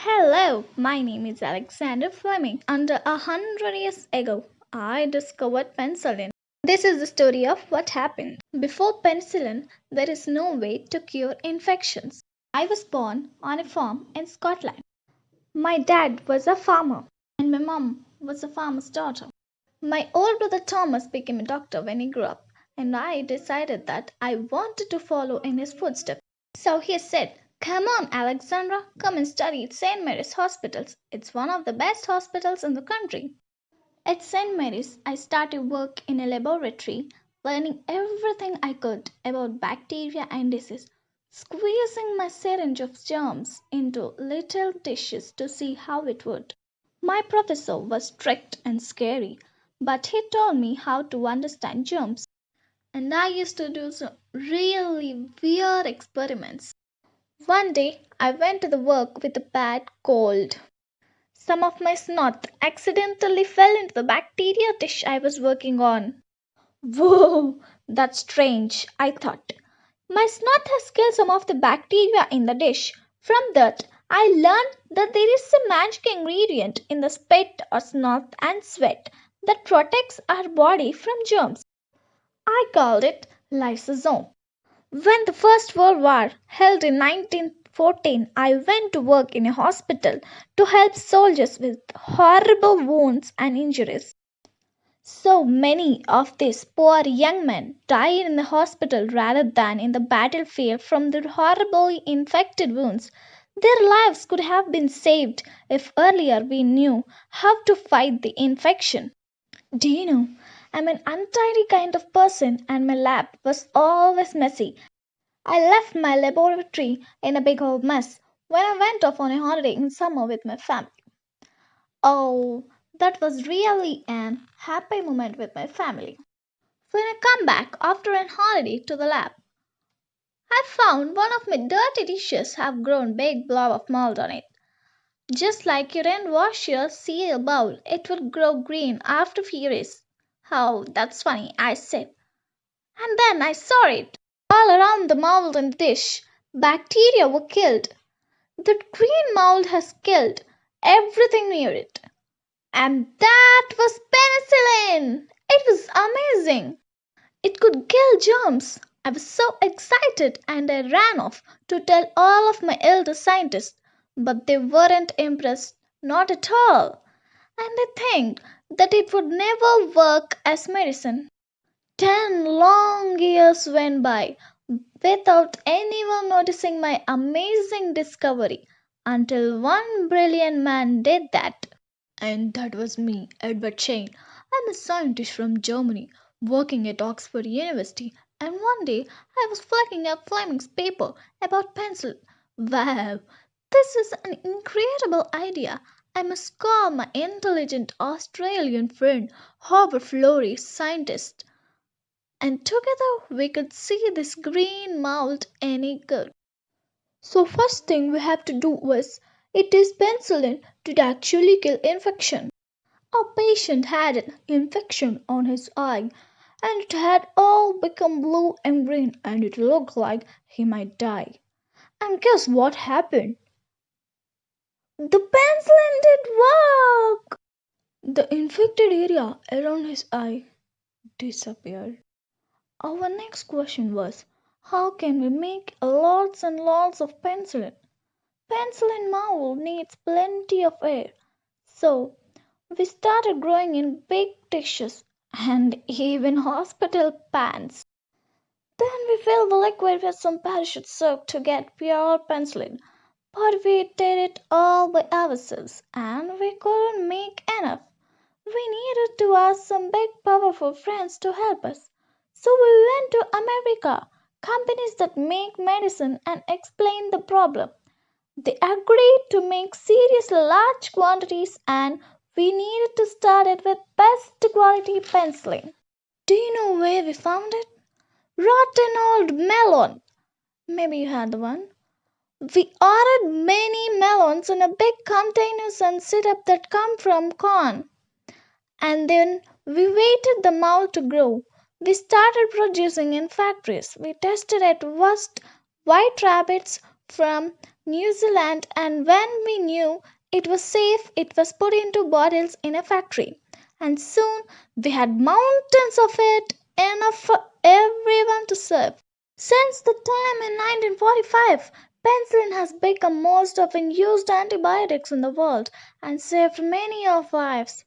Hello, my name is Alexander Flemming. Under 100 years ago, I discovered penicillin. This is the story of what happened. Before penicillin, there is no way to cure infections. I was born on a farm in Scotland. My dad was a farmer, and my mom was a farmer's daughter. My older brother Thomas became a doctor when he grew up, and I decided that I wanted to follow in his footsteps. So he said, "Come on, Alexandra, come and study at St. Mary's Hospitals. It's one of the best hospitals in the country." At St. Mary's, I started work in a laboratory, learning everything I could about bacteria and disease, squeezing my syringe of germs into little dishes to see how it would. My professor was strict and scary, but he taught me how to understand germs, and I used to do some really weird experiments. One day I went to the work with a bad cold. Some of my snot accidentally fell into the bacteria dish I was working on. Whoa, that's strange, I thought. My snot has killed some of the bacteria in the dish. From that, I learned that there is a magic ingredient in the spit or snot and sweat that protects our body from germs. I called it lysosome. When the First World War held in 1914, I went to work in a hospital to help soldiers with horrible wounds and injuries. So many of these poor young men died in the hospital rather than in the battlefield from their horribly infected wounds. Their lives could have been saved if earlier we knew how to fight the infection. Do you know, I'm an untidy kind of person and my lab was always messy. I left my laboratory in a big old mess when I went off on a holiday in summer with my family. Oh, that was really an happy moment with my family. When I come back after an holiday to the lab, I found one of my dirty dishes have grown big blob of mold on it. Just like you didn't wash your cereal bowl, it would grow green after few days. Oh, that's funny, I said. And then I saw it. All around the mold in the dish, bacteria were killed. That green mold has killed everything near it. And that was penicillin! It was amazing! It could kill germs. I was so excited and I ran off to tell all of my elder scientists, but they weren't impressed, not at all. And they think that it would never work as medicine. 10 long years went by without anyone noticing my amazing discovery until one brilliant man did that. And that was me, Edward Chain. I'm a scientist from Germany working at Oxford University. And one day I was flicking up Fleming's paper about pencil. Wow, this is an incredible idea. I must call my intelligent Australian friend, Howard Florey, scientist, and together we could see this green mold any good. So first thing we have to do was it is penicillin to actually kill infection. Our patient had an infection on his eye and it had all become blue and green and it looked like he might die. And guess what happened? The penicillin did work! The infected area around his eye disappeared. Our next question was, how can we make lots and lots of penicillin? Penicillin mold needs plenty of air. So we started growing in big dishes and even hospital pans. Then we filled the liquid with some parachute soak to get pure penicillin. But we did it all by ourselves and we couldn't make enough. We needed to ask some big powerful friends to help us. So we went to America, companies that make medicine and explain the problem. They agreed to make seriously large quantities and we needed to start it with best quality penicillin. Do you know where we found it? Rotten old melon. Maybe you had the one. We ordered many melons in a big containers and syrup that come from corn. And then we waited the mold to grow. We started producing in factories. We tested at first white rabbits from New Zealand, and when we knew it was safe, it was put into bottles in a factory. And soon we had mountains of it, enough for everyone to serve. Since the time in 1945, penicillin has become most often used antibiotics in the world and saved many of lives.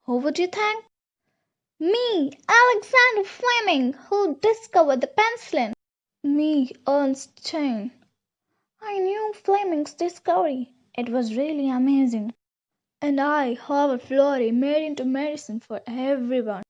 Who would you thank? Me, Alexander Fleming, who discovered the penicillin. Me, Ernst Chain. I knew Fleming's discovery. It was really amazing. And I, Howard Florey, made into medicine for everyone.